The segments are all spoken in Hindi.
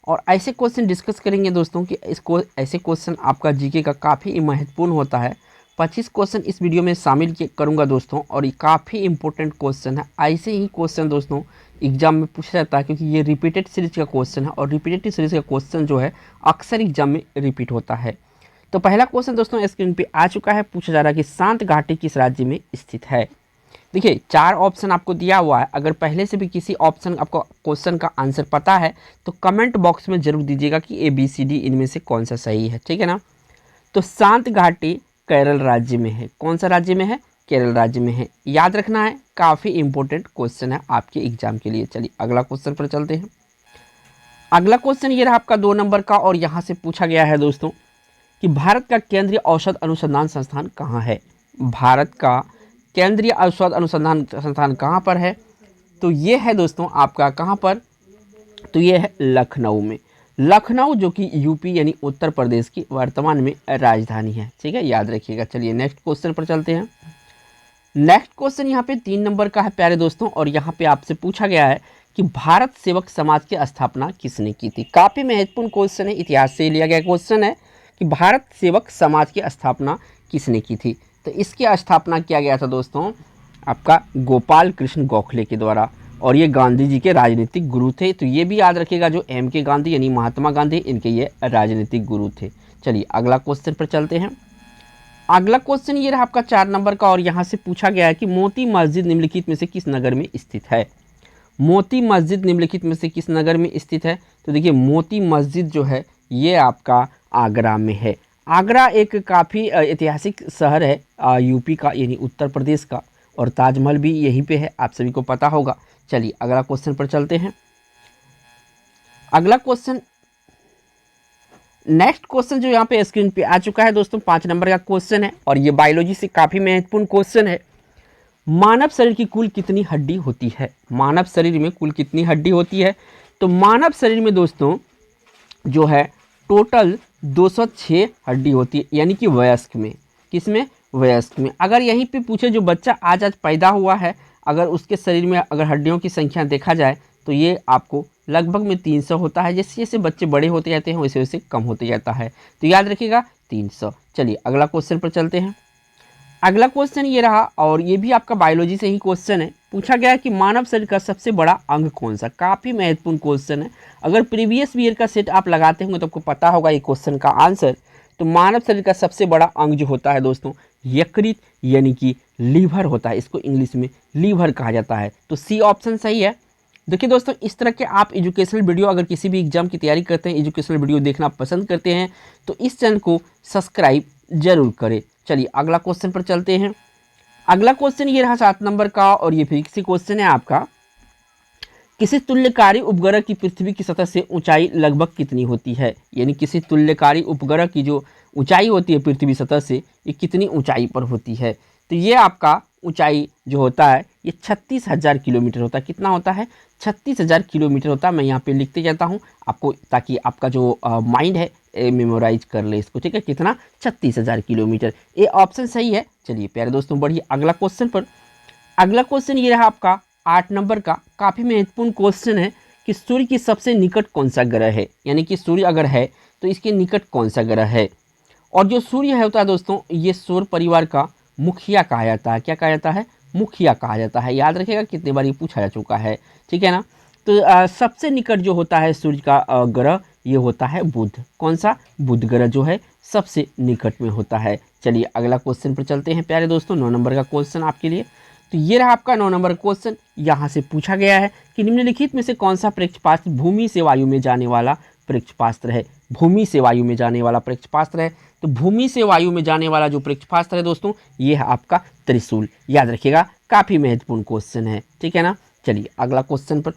और ऐसे क्वेश्चन डिस्कस करेंगे दोस्तों कि इसको ऐसे क्वेश्चन आपका जीके का काफ़ी महत्वपूर्ण होता है। 25 क्वेश्चन इस वीडियो में शामिल करूंगा दोस्तों, और ये काफ़ी इंपॉर्टेंट क्वेश्चन है। ऐसे ही क्वेश्चन दोस्तों एग्जाम में पूछा जाता है, क्योंकि ये रिपीटेड सीरीज का क्वेश्चन है और रिपीटेड सीरीज का क्वेश्चन जो है अक्सर एग्जाम में रिपीट होता है। तो पहला क्वेश्चन दोस्तों स्क्रीन पे आ चुका है। पूछा जा रहा है कि शांत घाटी किस राज्य में स्थित है। देखिए 4 ऑप्शन आपको दिया हुआ है। अगर पहले से भी किसी ऑप्शन आपको क्वेश्चन का आंसर पता है तो कमेंट बॉक्स में जरूर दीजिएगा कि ABCD इनमें से कौन सा सही है, ठीक है ना। तो शांत घाटी केरल राज्य में है। कौन सा राज्य में है? केरल राज्य में है। याद रखना है, काफ़ी इंपॉर्टेंट क्वेश्चन है आपके एग्जाम के लिए। चलिए अगला क्वेश्चन पर चलते हैं। अगला क्वेश्चन ये रहा आपका 2 नंबर का, और यहाँ से पूछा गया है दोस्तों कि भारत का केंद्रीय औषध अनुसंधान संस्थान कहाँ है। भारत का केंद्रीय औषध अनुसंधान संस्थान कहाँ पर है? तो ये है दोस्तों आपका कहाँ पर? तो ये है लखनऊ में। लखनऊ जो कि यूपी यानी उत्तर प्रदेश की वर्तमान में राजधानी है, ठीक है, याद रखिएगा। चलिए नेक्स्ट क्वेश्चन पर चलते हैं। नेक्स्ट क्वेश्चन यहाँ पे 3 नंबर का है प्यारे दोस्तों, और यहाँ पे आपसे पूछा गया है कि भारत सेवक समाज की स्थापना किसने की थी। काफ़ी महत्वपूर्ण क्वेश्चन है, इतिहास से लिया गया क्वेश्चन है कि भारत सेवक समाज की स्थापना किसने की थी। तो इसकी स्थापना किया गया था दोस्तों आपका गोपाल कृष्ण गोखले के द्वारा, और ये गांधी जी के राजनीतिक गुरु थे। तो ये भी याद रखिएगा, जो MK गांधी यानी महात्मा गांधी, इनके ये राजनीतिक गुरु थे। चलिए अगला क्वेश्चन पर चलते हैं। अगला क्वेश्चन ये रहा आपका 4 नंबर का, और यहाँ से पूछा गया है कि मोती मस्जिद निम्नलिखित में से किस नगर में स्थित है। मोती मस्जिद निम्नलिखित में से किस नगर में स्थित है? तो देखिए मोती मस्जिद जो है ये आपका आगरा में है। आगरा एक काफ़ी ऐतिहासिक शहर है यूपी का यानी उत्तर प्रदेश का, और ताजमहल भी यहीं पे है, आप सभी को पता होगा। चलिए अगला क्वेश्चन पर चलते हैं। अगला क्वेश्चन, नेक्स्ट क्वेश्चन जो यहाँ पे स्क्रीन पे आ चुका है दोस्तों 5 नंबर का क्वेश्चन है, और ये बायोलॉजी से काफ़ी महत्वपूर्ण क्वेश्चन है। मानव शरीर की कुल कितनी हड्डी होती है? मानव शरीर में कुल कितनी हड्डी होती है? तो मानव शरीर में दोस्तों जो है टोटल 206 हड्डी होती है, यानी कि वयस्क में। किसमें? वयस्क में। अगर यहीं पे पूछे जो बच्चा आज पैदा हुआ है, अगर उसके शरीर में अगर हड्डियों की संख्या देखा जाए तो ये आपको लगभग में 300 होता है। जैसे जैसे बच्चे बड़े होते जाते हैं वैसे वैसे कम होते जाता है, तो याद रखिएगा 300। चलिए अगला क्वेश्चन पर चलते हैं। अगला क्वेश्चन ये रहा, और ये भी आपका बायोलॉजी से ही क्वेश्चन है। पूछा गया है कि मानव शरीर का सबसे बड़ा अंग कौन सा। काफ़ी महत्वपूर्ण क्वेश्चन है। अगर प्रीवियस ईयर का सेट आप लगाते होंगे तो आपको पता होगा ये क्वेश्चन का आंसर। तो मानव शरीर का सबसे बड़ा अंग जो होता है दोस्तों यकृत यानी कि लीवर होता है। इसको इंग्लिश में लीवर कहा जाता है। तो C ऑप्शन सही है। देखिए दोस्तों, इस तरह के आप एजुकेशनल वीडियो अगर किसी भी एग्जाम की तैयारी करते हैं, एजुकेशनल वीडियो देखना पसंद करते हैं, तो इस चैनल को सब्सक्राइब जरूर करें। चलिए अगला क्वेश्चन पर चलते हैं। अगला क्वेश्चन ये रहा 7 नंबर का, और ये फिजिक्स क्वेश्चन है आपका। किसी तुल्यकारी उपग्रह की पृथ्वी की सतह से ऊंचाई लगभग कितनी होती है? यानी किसी तुल्यकारी उपग्रह की जो ऊंचाई होती है पृथ्वी सतह से, ये कितनी ऊंचाई पर होती है? तो ये आपका ऊंचाई जो होता है ये 36,000 किलोमीटर होता है। कितना होता है? 36,000 किलोमीटर होता है। मैं यहाँ पे लिखते जाता हूँ आपको, ताकि आपका जो माइंड है मेमोराइज कर ले इसको, ठीक है। कितना? 36,000 किलोमीटर। ये ऑप्शन सही है। चलिए प्यारे दोस्तों बढ़िए अगला क्वेश्चन पर। अगला क्वेश्चन ये रहा आपका 8 नंबर का। काफ़ी महत्वपूर्ण क्वेश्चन है कि सूर्य की सबसे निकट कौन सा ग्रह है। यानी कि सूर्य अगर है तो इसके निकट कौन सा ग्रह है। और जो सूर्य है होता है दोस्तों ये सौर परिवार का मुखिया कहा जाता है। क्या कहा जाता है? मुखिया कहा जाता है। याद रखिएगा, कितनी बार ये पूछा जा चुका है, ठीक है ना। तो सबसे निकट जो होता है सूर्य का ग्रह ये होता है बुध। कौन सा? बुध ग्रह जो है सबसे निकट में होता है। चलिए अगला क्वेश्चन पर चलते हैं प्यारे दोस्तों। 9 नंबर का क्वेश्चन आपके लिए। तो ये रहा आपका 9 नंबर क्वेश्चन। यहाँ से पूछा गया है कि निम्नलिखित में से कौन सा प्रक्षेपास्त्र भूमि से वायु में जाने वाला प्रक्षेपास्त्र है। भूमि से वायु में जाने वाला प्रक्षेपास्त्र है। तो भूमि से वायु में जाने वाला जो प्रक्षेपास्त्र है दोस्तों ये है आपका त्रिशूल। याद रखिएगा, काफ़ी महत्वपूर्ण क्वेश्चन है, ठीक है ना। चलिए अगला क्वेश्चन पर।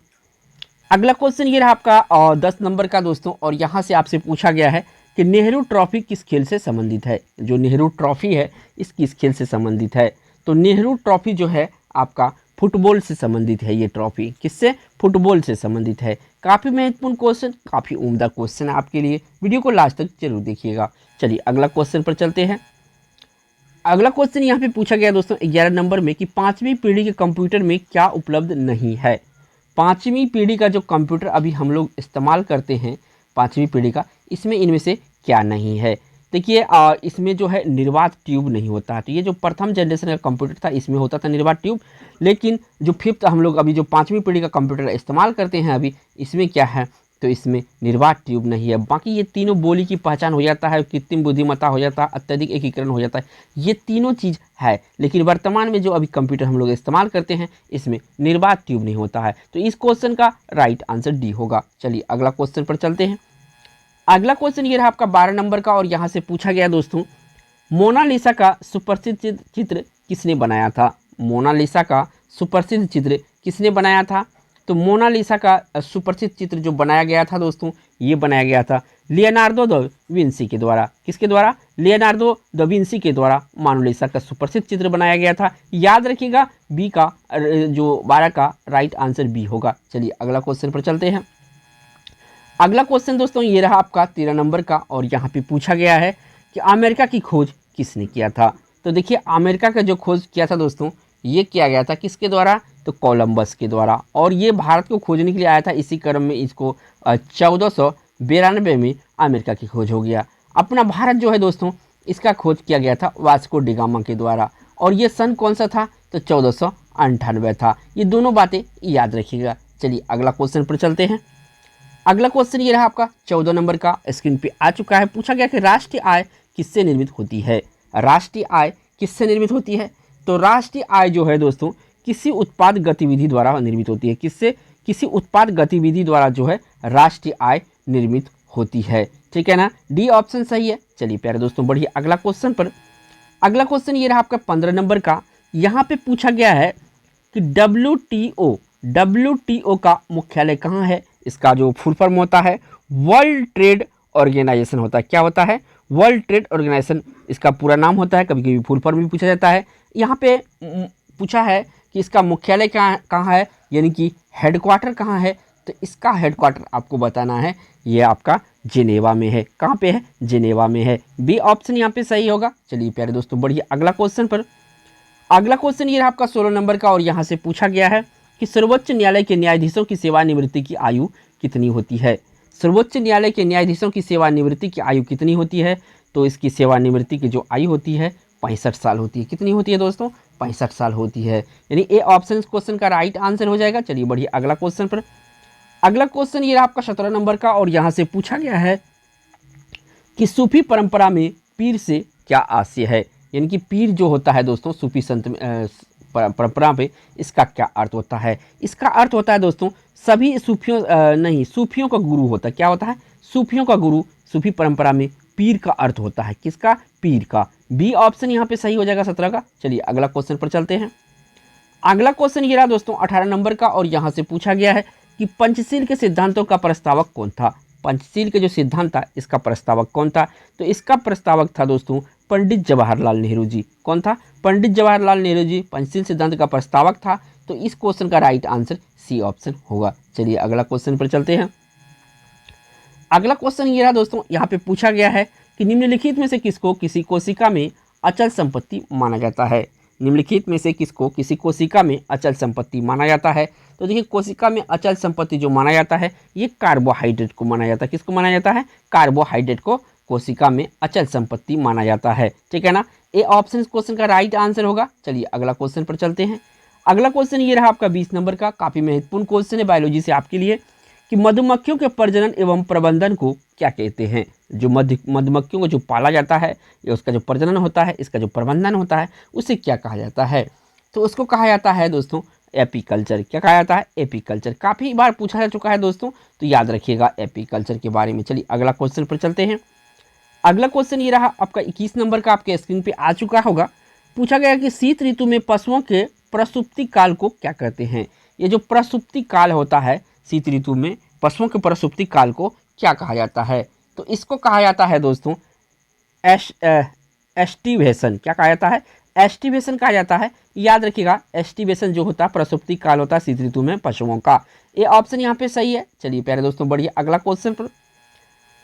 अगला क्वेश्चन ये रहा आपका 10 नंबर का दोस्तों, और यहाँ से आपसे पूछा गया है कि नेहरू ट्रॉफी किस खेल से संबंधित है। जो नेहरू ट्रॉफी है इस किस खेल से संबंधित है। तो नेहरू ट्रॉफी जो है आपका फुटबॉल से संबंधित है। ये ट्रॉफी किससे? फुटबॉल से संबंधित है। काफ़ी महत्वपूर्ण क्वेश्चन, काफ़ी उम्दा क्वेश्चन है आपके लिए। वीडियो को लास्ट तक जरूर देखिएगा। चलिए अगला क्वेश्चन पर चलते हैं। अगला क्वेश्चन यहाँ पे पूछा गया दोस्तों 11 नंबर में कि 5वीं पीढ़ी के कंप्यूटर में क्या उपलब्ध नहीं है। 5वीं पीढ़ी का जो कंप्यूटर अभी हम लोग इस्तेमाल करते हैं 5वीं पीढ़ी का, इसमें इनमें से क्या नहीं है। देखिए इसमें जो है निर्वात ट्यूब नहीं होता है। तो ये जो प्रथम जनरेशन का कंप्यूटर था इसमें होता था निर्वात ट्यूब, लेकिन जो फिफ्थ हम लोग अभी जो 5वीं पीढ़ी का कंप्यूटर इस्तेमाल करते हैं अभी, इसमें क्या है, तो इसमें निर्वात ट्यूब नहीं है। बाकी ये तीनों बोली की पहचान हो जाता है, कृत्रिम बुद्धिमत्ता हो जाता है, अत्यधिक एकीकरण हो जाता है, ये तीनों चीज़ है। लेकिन वर्तमान में जो अभी कंप्यूटर हम लोग इस्तेमाल करते हैं इसमें निर्वात ट्यूब नहीं होता है। तो इस क्वेश्चन का राइट आंसर डी होगा। चलिए अगला क्वेश्चन पर चलते हैं। अगला क्वेश्चन ये रहा आपका 12 नंबर का, और यहाँ से पूछा गया दोस्तों, मोनालिसा का सुप्रसिद्ध चित्र किसने बनाया था। मोनालिसा का सुप्रसिद्ध चित्र किसने बनाया था। तो मोनालिसा का सुप्रसिद्ध चित्र जो बनाया गया था दोस्तों, ये बनाया गया था लियोनार्डो दा विंसी के द्वारा। किसके द्वारा, लियोनार्डो दा विंसी के द्वारा मोनालिसा का सुप्रसिद्ध चित्र बनाया गया था। याद रखिएगा बी का जो 12 का राइट आंसर बी होगा। चलिए अगला क्वेश्चन पर चलते हैं। अगला क्वेश्चन दोस्तों ये रहा आपका 13 नंबर का, और यहाँ पे पूछा गया है कि अमेरिका की खोज किसने किया था। तो देखिए अमेरिका का जो खोज किया था दोस्तों, ये किया गया था किसके द्वारा, तो कोलंबस के द्वारा। और ये भारत को खोजने के लिए आया था, इसी क्रम में इसको 1492 में अमेरिका की खोज हो गया। अपना भारत जो है दोस्तों, इसका खोज किया गया था वास्को डी गामा के द्वारा, और ये सन कौन सा था, तो 1498 था। ये दोनों बातें याद रखिएगा। चलिए अगला क्वेश्चन पर चलते हैं। अगला क्वेश्चन ये रहा आपका 14 नंबर का, स्क्रीन पे आ चुका है। पूछा गया कि राष्ट्रीय आय किससे निर्मित होती है। राष्ट्रीय आय किससे निर्मित होती है। तो राष्ट्रीय आय जो है दोस्तों, किसी उत्पाद गतिविधि द्वारा निर्मित होती है। किससे, किसी उत्पाद गतिविधि द्वारा जो है राष्ट्रीय आय निर्मित होती है। ठीक है ना, डी ऑप्शन सही है। चलिए प्यारे दोस्तों बढ़िए अगला क्वेश्चन पर। अगला क्वेश्चन ये रहा आपका 15 नंबर का। यहाँ पे पूछा गया है कि WTO का मुख्यालय कहाँ है। इसका जो फुल फॉर्म होता है वर्ल्ड ट्रेड ऑर्गेनाइजेशन होता है। क्या होता है, वर्ल्ड ट्रेड ऑर्गेनाइजेशन इसका पूरा नाम होता है। कभी कभी फुल फॉर्म भी पूछा जाता है। यहाँ पे पूछा है कि इसका मुख्यालय कहाँ है, यानी कि हेडक्वार्टर कहाँ है। तो इसका हेडक्वार्टर आपको बताना है, ये आपका जिनेवा में है। कहाँ पे है, जिनेवा में है। बी ऑप्शन यहाँ पे सही होगा। चलिए प्यारे दोस्तों बढ़िए अगला क्वेश्चन पर। अगला क्वेश्चन ये रहा आपका 16 नंबर का, और यहाँ से पूछा गया है कि सर्वोच्च न्यायालय के न्यायाधीशों की सेवानिवृत्ति की आयु कितनी होती है। सर्वोच्च न्यायालय के न्यायाधीशों की सेवानिवृत्ति की आयु कितनी होती है। तो इसकी सेवानिवृत्ति की जो आयु होती है 65 साल होती है। कितनी होती है दोस्तों, 65 साल होती है। यानी ए ऑप्शन इस क्वेश्चन का राइट आंसर हो जाएगा। चलिए बढ़िए अगला क्वेश्चन पर। अगला क्वेश्चन ये रहा आपका 17 नंबर का, और यहाँ से पूछा गया है कि सूफी परंपरा में पीर से क्या आशय है। यानी कि पीर जो होता है दोस्तों सूफी संत परंपरा पे, इसका क्या अर्थ होता है। इसका अर्थ होता है दोस्तों सभी सूफियों का गुरु होता है। क्या होता है, सूफियों का गुरु। सूफी परंपरा में पीर का अर्थ होता है किसका, पीर का। बी ऑप्शन यहाँ पे सही हो जाएगा 17 का। चलिए अगला क्वेश्चन पर चलते हैं। अगला क्वेश्चन ये रहा दोस्तों 18 नंबर का, और यहाँ से पूछा गया है कि पंचशील के सिद्धांतों का प्रस्तावक कौन था। पंचशील के जो सिद्धांत था इसका प्रस्तावक कौन था। तो इसका प्रस्तावक था दोस्तों पंडित जवाहरलाल नेहरू जी। कौन था, पंडित जवाहरलाल नेहरू जी पंचशील सिद्धांत का प्रस्तावक था। तो इस क्वेश्चन का राइट आंसर सी ऑप्शन होगा। चलिए अगला क्वेश्चन पर चलते हैं। अगला क्वेश्चन ये रहा दोस्तों, यहाँ पे पूछा गया है कि निम्नलिखित में से किसको किसी कोशिका में अचल संपत्ति माना जाता है। निम्नलिखित में से किसको किसी कोशिका में अचल संपत्ति माना जाता है। तो देखिए कोशिका में अचल संपत्ति जो माना जाता है ये कार्बोहाइड्रेट को माना जाता है। किसको माना जाता है, कार्बोहाइड्रेट को कोशिका में अचल संपत्ति माना जाता है। ठीक है ना, ए ऑप्शन इस क्वेश्चन का राइट आंसर होगा। चलिए अगला क्वेश्चन पर चलते हैं। अगला क्वेश्चन ये रहा आपका 20 नंबर का, काफी महत्वपूर्ण क्वेश्चन है बायोलॉजी से आपके लिए, कि मधुमक्खियों के प्रजनन एवं प्रबंधन को क्या कहते हैं। जो मधुमक्खियों को जो पाला जाता है या उसका जो प्रजनन होता है, इसका जो प्रबंधन होता है, उसे क्या कहा जाता है। तो उसको कहा जाता है दोस्तों एपीकल्चर। क्या कहा जाता है, एपीकल्चर। काफ़ी बार पूछा जा चुका है दोस्तों, तो याद रखिएगा एपीकल्चर के बारे में। चलिए अगला क्वेश्चन पर चलते हैं। अगला क्वेश्चन ये रहा आपका 21 नंबर का, आपके स्क्रीन पे आ चुका होगा। पूछा गया कि शीत ऋतु में पशुओं के प्रसुप्ति काल को क्या कहते हैं। ये जो प्रसुप्ति काल होता है शीत ऋतु में, पशुओं के प्रसुप्ति काल को क्या कहा जाता है। तो इसको कहा जाता है दोस्तों एस्टिवेशन। क्या कहा जाता है, एस्टिवेशन कहा जाता है। याद रखिएगा एस्टिवेशन जो होता है प्रसुप्ति काल होता है शीत ऋतु में पशुओं का। ये ऑप्शन यहाँ पे सही है। चलिए प्यारे दोस्तों बढ़िए अगला क्वेश्चन पर।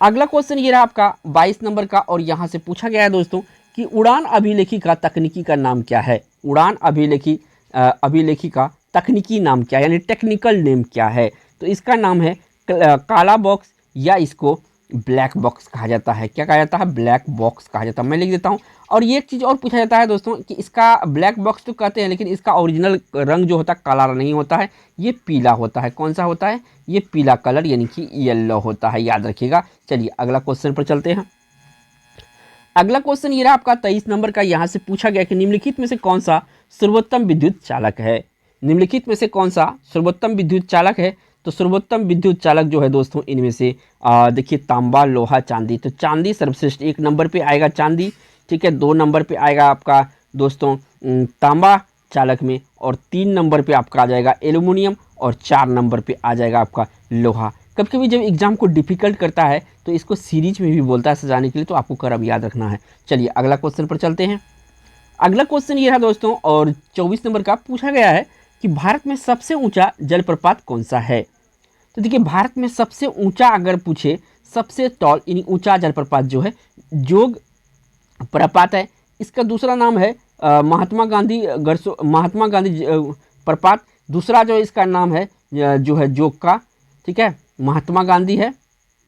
अगला क्वेश्चन ये रहा आपका 22 नंबर का, और यहाँ से पूछा गया है दोस्तों कि उड़ान अभिलेखी का तकनीकी का नाम क्या है। उड़ान अभिलेखी का तकनीकी नाम क्या है, यानी टेक्निकल नेम क्या है। तो इसका नाम है काला बॉक्स या इसको ब्लैक बॉक्स कहा जाता है। क्या कहा जाता है? ब्लैक बॉक्स कहा जाता है। मैं लिख देता हूँ। और ये एक चीज़ और पूछा जाता है दोस्तों कि इसका ब्लैक बॉक्स तो कहते हैं, लेकिन इसका ओरिजिनल रंग जो होता है काला नहीं होता है, ये पीला होता है। कौन सा होता है? ये पीला कलर यानी कि येलो होता है, याद रखिएगा। चलिए अगला क्वेश्चन पर चलते हैं। अगला क्वेश्चन ये रहा आपका 23 नंबर का। यहाँ से पूछा गया कि निम्नलिखित में से कौन सा सर्वोत्तम विद्युत चालक है। निम्नलिखित में से कौन सा सर्वोत्तम विद्युत चालक है? तो सर्वोत्तम विद्युत चालक जो है दोस्तों, इनमें से देखिए तांबा, लोहा, चांदी। तो चांदी सर्वश्रेष्ठ, 1 नंबर पे आएगा चांदी, ठीक है। 2 नंबर पे आएगा आपका दोस्तों तांबा चालक में, और 3 नंबर पे आपका आ जाएगा एल्यूमिनियम, और 4 नंबर पे आ जाएगा आपका लोहा। कभी कभी जब एग्जाम को डिफिकल्ट करता है तो इसको सीरीज में भी बोलता है सजाने के लिए, तो आपको कर्व याद रखना है। चलिए अगला क्वेश्चन पर चलते हैं। अगला क्वेश्चन ये रहा दोस्तों, और 24 नंबर का पूछा गया है कि भारत में सबसे ऊंचा जलप्रपात कौन सा है। तो देखिए भारत में सबसे ऊंचा अगर पूछे, सबसे टॉल यानी ऊंचा जलप्रपात जो है जोग प्रपात है। इसका दूसरा नाम है महात्मा गांधी प्रपात। दूसरा जो इसका नाम है जो है जोग का, ठीक है, महात्मा गांधी है,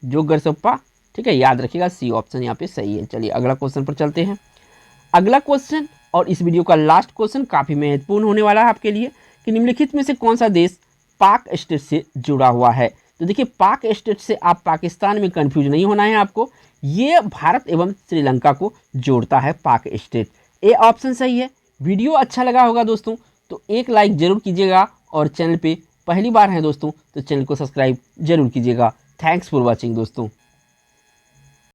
जोग गरसप्पा, ठीक है, याद रखिएगा। सी ऑप्शन यहाँ पे सही है। चलिए अगला क्वेश्चन पर चलते हैं। अगला क्वेश्चन और इस वीडियो का लास्ट क्वेश्चन काफ़ी महत्वपूर्ण होने वाला है आपके लिए कि निम्नलिखित में से कौन सा देश पाक स्टेट से जुड़ा हुआ है। तो देखिए पाक स्टेट से आप पाकिस्तान में कंफ्यूज नहीं होना है आपको, ये भारत एवं श्रीलंका को जोड़ता है पाक स्टेट। ए ऑप्शन सही है। वीडियो अच्छा लगा होगा दोस्तों तो एक लाइक जरूर कीजिएगा, और चैनल पे पहली बार हैं दोस्तों तो चैनल को सब्सक्राइब जरूर कीजिएगा। थैंक्स फॉर वॉचिंग दोस्तों।